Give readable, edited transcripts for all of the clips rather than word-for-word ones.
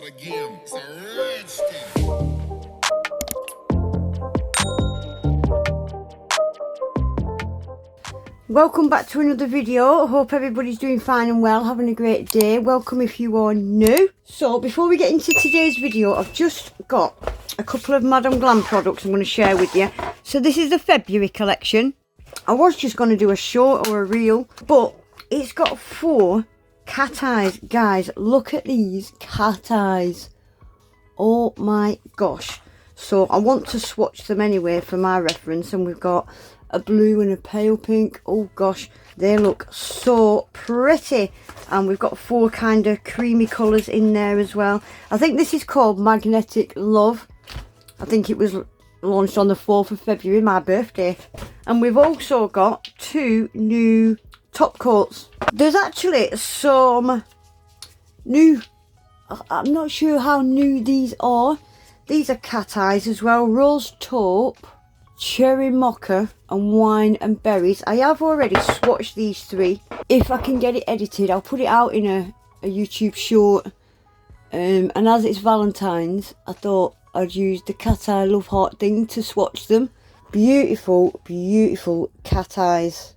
again. It's a Rhinestone. Welcome back to another video. Hope everybody's doing fine and well, having a great day. Welcome if you are new. So before we get into today's video, I've just got a couple of Madam Glam products I'm going to share with you. So this is the February collection. I was just going to do a short or a reel, but it's got 4 cat eyes. Guys, look at these cat eyes. Oh my gosh. So I want to swatch them anyway for my reference, and we've got a blue and a pale pink. Oh gosh, they look so pretty. And we've got 4 kind of creamy colours in there as well. I think this is called Magnetic Love. I think it was launched on the 4th of February, my birthday. And we've also got 2 new top coats. There's actually some new, I'm not sure how new these are. These are cat eyes as well. Rose taupe, cherry mocha and wine and berries. I have already swatched these 3. If I can get it edited, I'll put it out in a YouTube short. And as it's Valentine's, I thought I'd use the cat eye love heart thing to swatch them. Beautiful, beautiful cat eyes.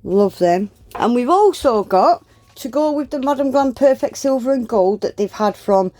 Love them. And we've also got, to go with the Madam Glam Perfect Silver and Gold that they've had from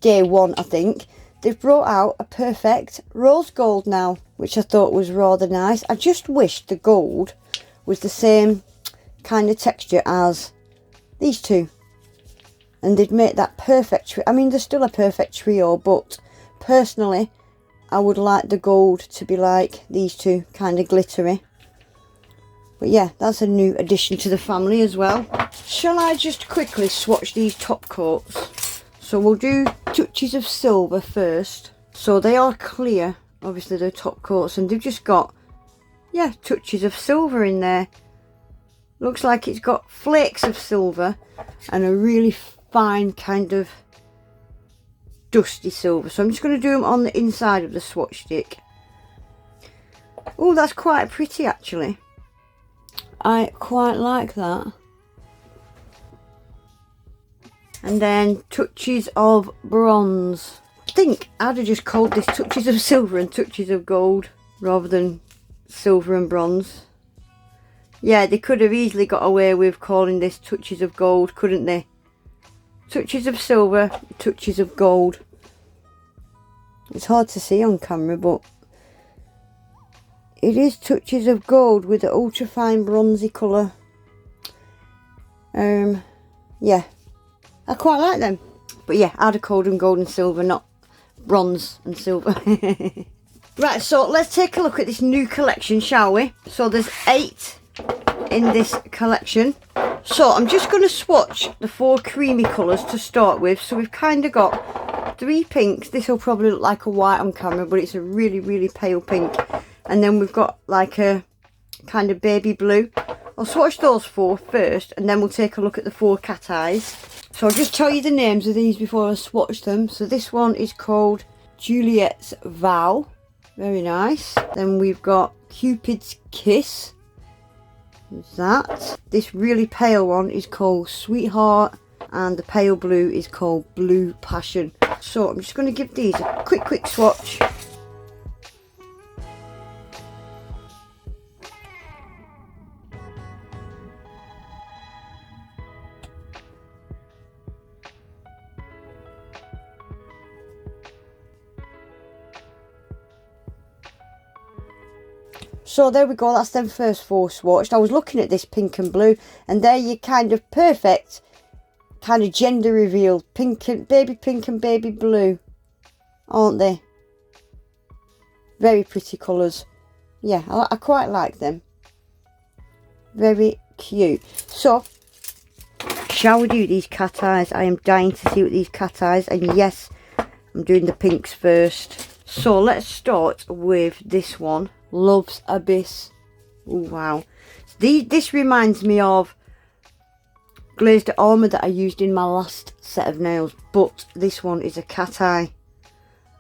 day 1, I think, they've brought out a perfect rose gold now, which I thought was rather nice. I just wish the gold was the same kind of texture as these 2, and they'd make that perfect. I mean, they're still a perfect trio, but personally I would like the gold to be like these 2, kind of glittery. But yeah, that's a new addition to the family as well. Shall I just quickly swatch these top coats? So we'll do touches of silver first. So they are clear, obviously they're top coats, and they've just got, yeah, touches of silver in there. Looks like it's got flakes of silver and a really fine kind of dusty silver. So I'm just going to do them on the inside of the swatch stick. Oh, that's quite pretty actually. I quite like that. And then touches of bronze. I think I'd have just called this touches of silver and touches of gold rather than silver and bronze. Yeah, they could have easily got away with calling this touches of gold, couldn't they? Touches of silver, touches of gold. It's hard to see on camera, but it is touches of gold with the ultra fine bronzy colour. Yeah, I quite like them. But yeah, I'd have called them gold and silver, not bronze and silver. Right, so let's take a look at this new collection, shall we? So there's 8 in this collection. So I'm just going to swatch the 4 creamy colours to start with. So we've kind of got 3 pinks. This will probably look like a white on camera, but it's a really, really pale pink. And then we've got like a kind of baby blue. I'll swatch those 4 first, and then we'll take a look at the 4 cat eyes. So I'll just tell you the names of these before I swatch them. So this one is called Juliet's Vow. Very nice. Then we've got Cupid's Kiss. There's that. This really pale one is called Sweetheart, and the pale blue is called Blue Passion. So I'm just going to give these a quick swatch. So there we go, that's them first 4 swatched. I was looking at this pink and blue, and they're your kind of perfect kind of gender reveal. Pink and baby blue, aren't they? Very pretty colours. Yeah, I quite like them. Very cute. So, shall we do these cat eyes? I am dying to see what these cat eyes, and yes, I'm doing the pinks first. So let's start with this one. Love's Abyss. Oh wow. This reminds me of glazed armour that I used in my last set of nails, but this one is a cat eye.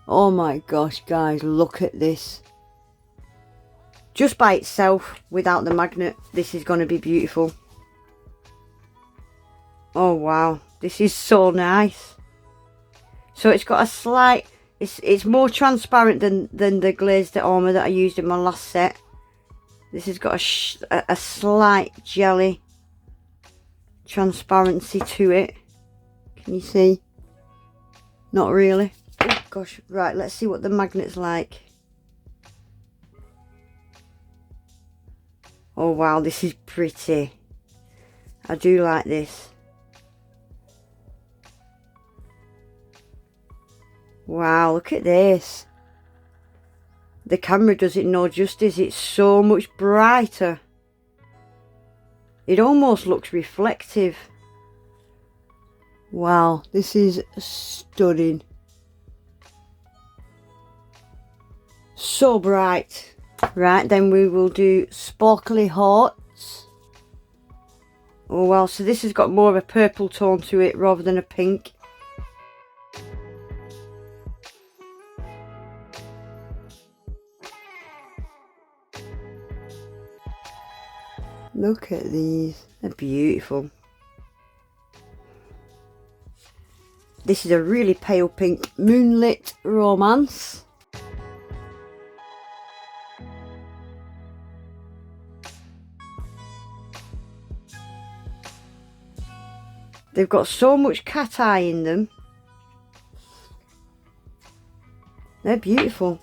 Oh my gosh, guys, look at this. Just by itself, without the magnet, this is going to be beautiful. Oh wow, this is so nice. So it's got a slight, it's more transparent than the glazed armour that I used in my last set. This has got a slight jelly transparency to it. Can you see? Not really. Oh gosh, right, let's see what the magnet's like. Oh wow, this is pretty. I do like this. Wow, look at this. The camera does it no justice. It's so much brighter. It almost looks reflective. Wow, this is stunning. So bright. Right, then we will do sparkly hearts. Oh well, so this has got more of a purple tone to it rather than a pink. Look at these, they're beautiful. This is a really pale pink Moonlit Romance. They've got so much cat eye in them. They're beautiful.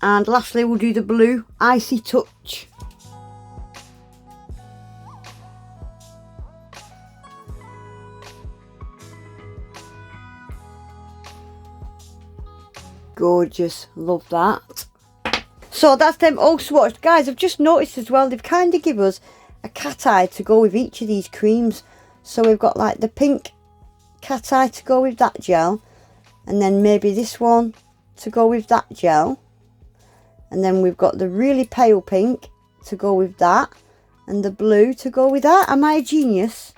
And lastly, we'll do the blue Icy Touch. Gorgeous, love that. So that's them all swatched. Guys, I've just noticed as well, they've kind of give us a cat eye to go with each of these creams. So we've got like the pink cat eye to go with that gel, and then maybe this one to go with that gel, and then we've got the really pale pink to go with that, and the blue to go with that. Am I a genius?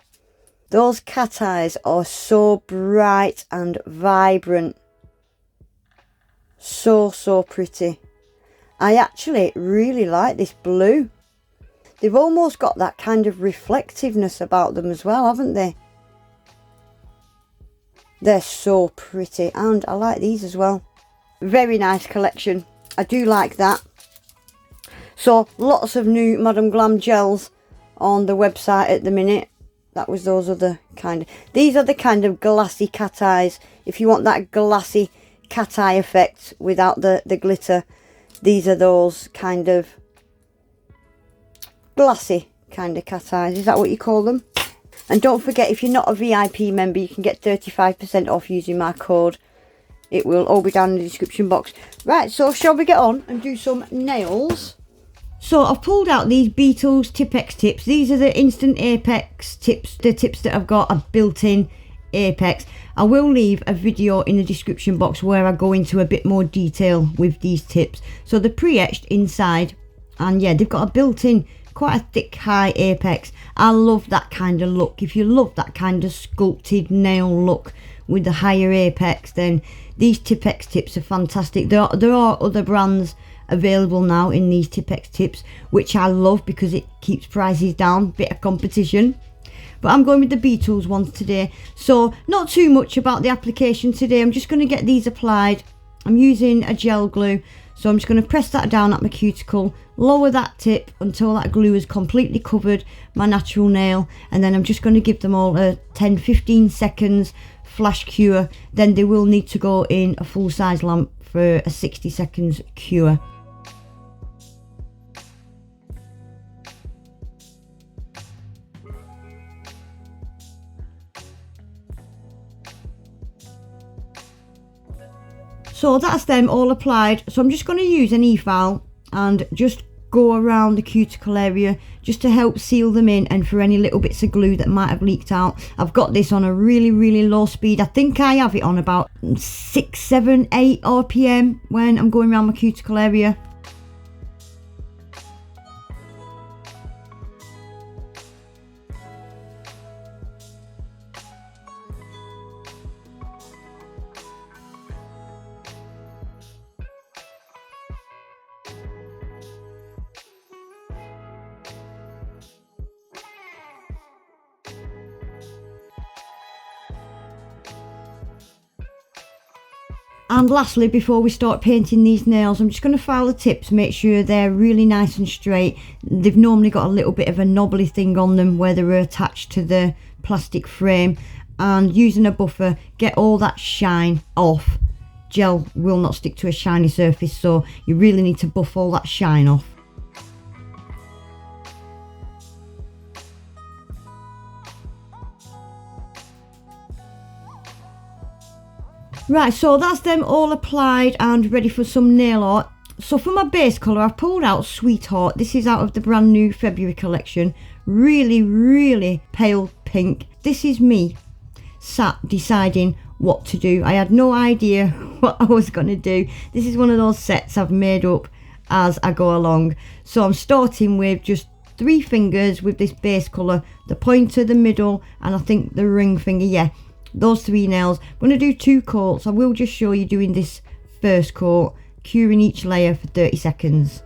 Those cat eyes are so bright and vibrant. So pretty. I actually really like this blue. They've almost got that kind of reflectiveness about them as well, haven't they? They're so pretty, and I like these as well. Very nice collection. I do like that. So lots of new Madam Glam gels on the website at the minute. That was those other kind of... These are the kind of glassy cat eyes. If you want that glassy cat eye effect without the glitter, these are those kind of glassy kind of cat eyes. Is that what you call them? And don't forget, if you're not a VIP member, you can get 35% off using my code. It will all be down in the description box. Right, so shall we get on and do some nails? So I've pulled out these Beetles Tipex tips. These are the instant apex tips. The tips that I've got are built-in apex. I will leave a video in the description box where I go into a bit more detail with these tips. So they're pre-etched inside, and yeah, they've got a built-in quite a thick high apex. I love that kind of look. If you love that kind of sculpted nail look with the higher apex, then these Tipex tips are fantastic. There are other brands available now in these Tipex tips, which I love because it keeps prices down, bit of competition. But I'm going with the Beetles ones today, so not too much about the application today. I'm just going to get these applied. I'm using a gel glue, so I'm just going to press that down at my cuticle, lower that tip until that glue has completely covered my natural nail, and then I'm just going to give them all a 10-15 seconds flash cure. Then they will need to go in a full size lamp for a 60 seconds cure. So that's them all applied. So I'm just going to use an e-file and just go around the cuticle area just to help seal them in, and for any little bits of glue that might have leaked out. I've got this on a really low speed. I think I have it on about 6, 7, 8 RPM when I'm going around my cuticle area. And lastly, before we start painting these nails, I'm just going to file the tips, make sure they're really nice and straight. They've normally got a little bit of a knobbly thing on them where they're attached to the plastic frame, and using a buffer, get all that shine off. Gel will not stick to a shiny surface, so you really need to buff all that shine off. Right, so that's them all applied and ready for some nail art. So for my base colour, I've pulled out Sweetheart. This is out of the brand new February collection. Really pale pink. This is me sat deciding what to do. I had no idea what I was going to do. This is one of those sets I've made up as I go along. So I'm starting with just 3 fingers with this base colour. The pointer, the middle, and I think the ring finger. Yeah, those 3 nails. I'm going to do 2 coats. I will just show you doing this first coat, curing each layer for 30 seconds.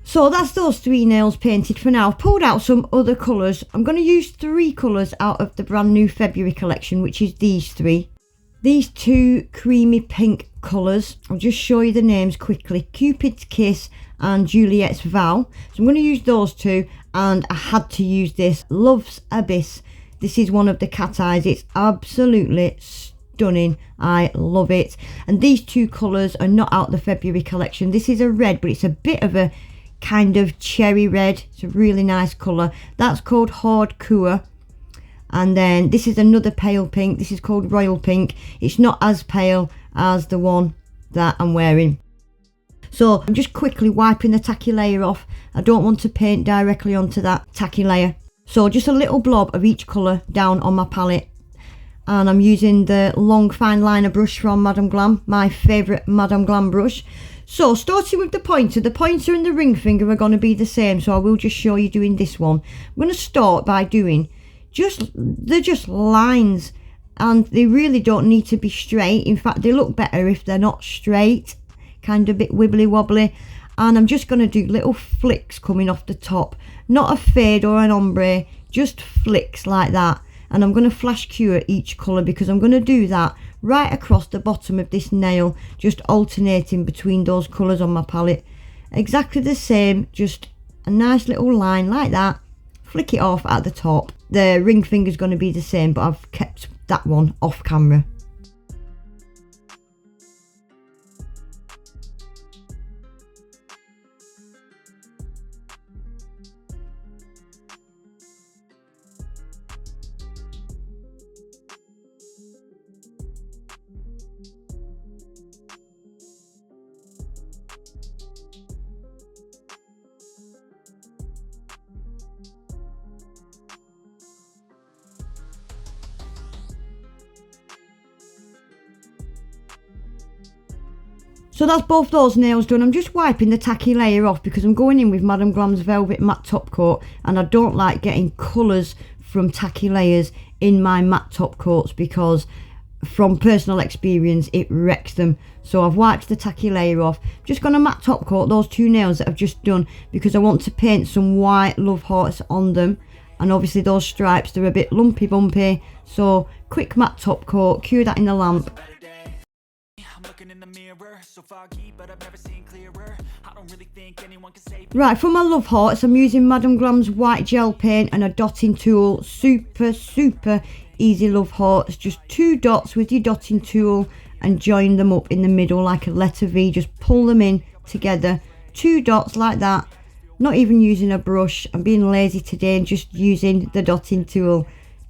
So that's those 3 nails painted for now. I've pulled out some other colours. I'm going to use 3 colours out of the brand new February collection, which is these 3. These 2 creamy pink colours. I'll just show you the names quickly. Cupid's Kiss and Juliet's Vow. So I'm going to use those 2, and I had to use this. Love's Abyss. This is one of the cat eyes. It's absolutely stunning. I love it. And these 2 colours are not out the February collection. This is a red, but it's a bit of a kind of cherry red. It's a really nice colour. That's called Hardcore. And then this is another pale pink. This is called Royal Pink. It's not as pale as the one that I'm wearing. So I'm just quickly wiping the tacky layer off. I don't want to paint directly onto that tacky layer. So just a little blob of each colour down on my palette. And I'm using the long fine liner brush from Madame Glam, my favourite Madame Glam brush. So starting with the pointer and the ring finger are going to be the same, so I will just show you doing this one. I'm going to start by doing they're just lines, and they really don't need to be straight. In fact, they look better if they're not straight, kind of a bit wibbly wobbly. And I'm just going to do little flicks coming off the top, not a fade or an ombre, just flicks like that. And I'm going to flash cure each colour, because I'm going to do that right across the bottom of this nail, just alternating between those colours on my palette. Exactly the same, just a nice little line like that. Flick it off at the top. The ring finger is going to be the same, but I've kept that one off camera. So that's both those nails done. I'm just wiping the tacky layer off because I'm going in with Madame Glam's Velvet Matte Top Coat, and I don't like getting colours from tacky layers in my matte top coats because from personal experience it wrecks them. So I've wiped the tacky layer off. Just going to matte top coat those 2 nails that I've just done because I want to paint some white love hearts on them. And obviously those stripes, they're a bit lumpy bumpy, so quick matte top coat, cure that in the lamp. Right, for my love hearts, I'm using Madame Glam's white gel paint and a dotting tool. Super easy love hearts. Just 2 dots with your dotting tool and join them up in the middle like a letter V. Just pull them in together. 2 dots like that. Not even using a brush. I'm being lazy today and just using the dotting tool.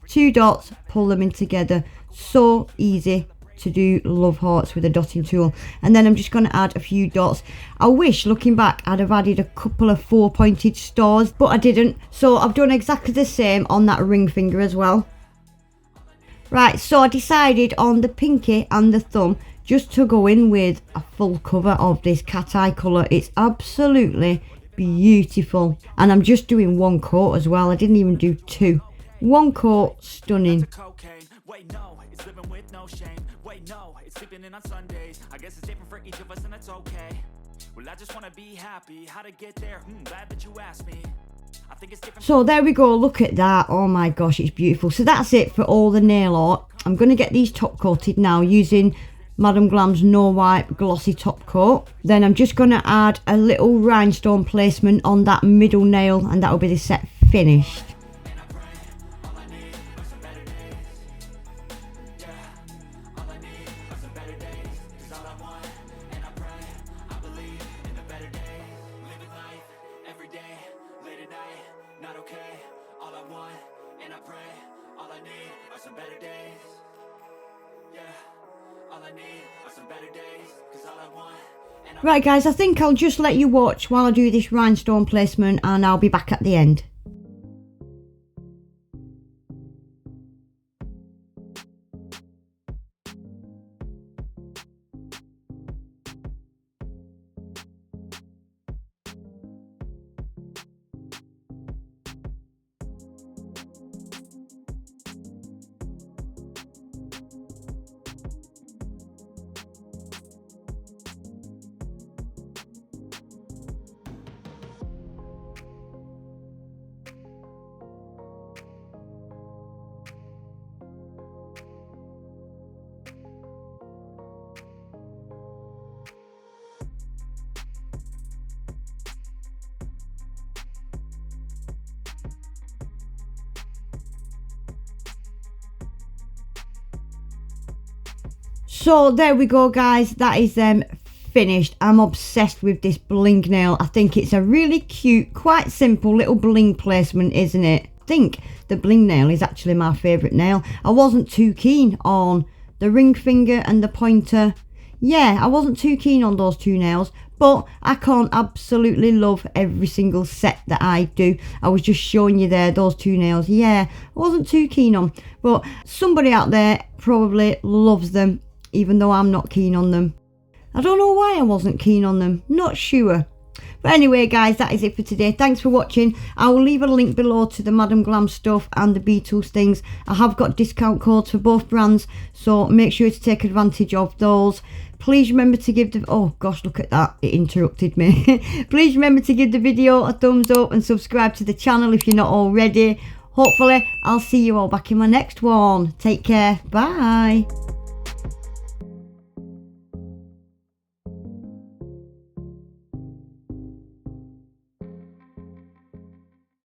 2 dots, pull them in together. So easy. to do love hearts with a dotting tool. And then I'm just going to add a few dots. I wish, looking back, I'd have added a couple of 4-pointed stars, but I didn't. So I've done exactly the same on that ring finger as well. Right, so I decided on the pinky and the thumb just to go in with a full cover of this cat eye colour. It's absolutely beautiful. And I'm just doing one coat as well. I didn't even do two. One coat, stunning. So there we go, look at that. Oh my gosh, it's beautiful. So that's it for all the nail art. I'm going to get these top coated now using Madam Glam's No Wipe Glossy Top Coat. Then I'm just going to add a little rhinestone placement on that middle nail, and that will be the set finished. Right guys, I think I'll just let you watch while I do this rhinestone placement, and I'll be back at the end. So there we go guys, that is finished. I'm obsessed with this bling nail. I think it's a really cute, quite simple little bling placement, isn't it? I think the bling nail is actually my favourite nail. I wasn't too keen on the ring finger and the pointer. Yeah, I wasn't too keen on those two nails, but I can't absolutely love every single set that I do. I was just showing you there, those two nails. Yeah, I wasn't too keen on, but somebody out there probably loves them, even though I'm not keen on them. I don't know why I wasn't keen on them, not sure. But anyway guys, that is it for today. Thanks for watching. I will leave a link below to the Madam Glam stuff and the Beetles things. I have got discount codes for both brands, so make sure to take advantage of those. Please remember to give the... oh gosh, look at that, it interrupted me. Please remember to give the video a thumbs up and subscribe to the channel if you're not already. Hopefully I'll see you all back in my next one. Take care, bye.